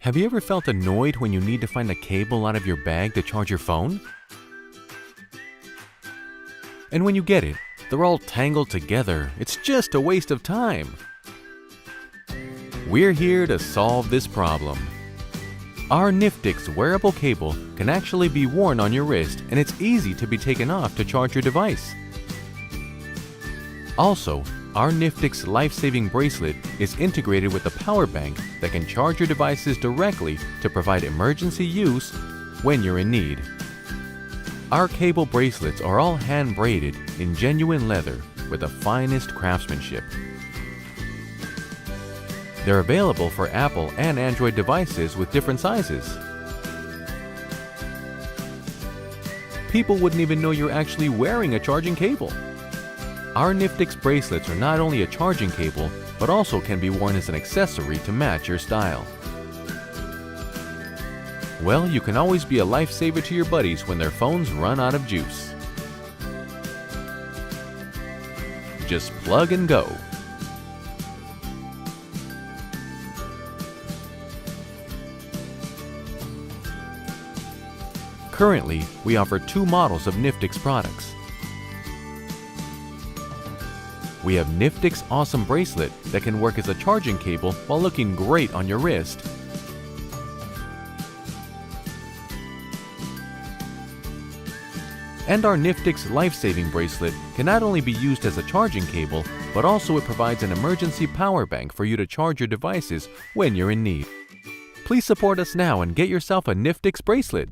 Have you ever felt annoyed when you need to find a cable out of your bag to charge your phone? And when you get it, they're all tangled together. It's just a waste of time. We're here to solve this problem. Our Niftix wearable cable can actually be worn on your wrist, and it's easy to be taken off to charge your device. Also, our Niftix life-saving bracelet is integrated with a power bank that can charge your devices directly to provide emergency use when you're in need. Our cable bracelets are all hand-braided in genuine leather with the finest craftsmanship. They're available for Apple and Android devices with different sizes. People wouldn't even know you're actually wearing a charging cable. Our Niftix bracelets are not only a charging cable, but also can be worn as an accessory to match your style. Well, you can always be a lifesaver to your buddies when their phones run out of juice. Just plug and go. Currently, we offer two models of Niftix products. We have Niftix Awesome Bracelet that can work as a charging cable while looking great on your wrist. And our Niftix Life-Saving Bracelet can not only be used as a charging cable, but also it provides an emergency power bank for you to charge your devices when you're in need. Please support us now and get yourself a Niftix bracelet.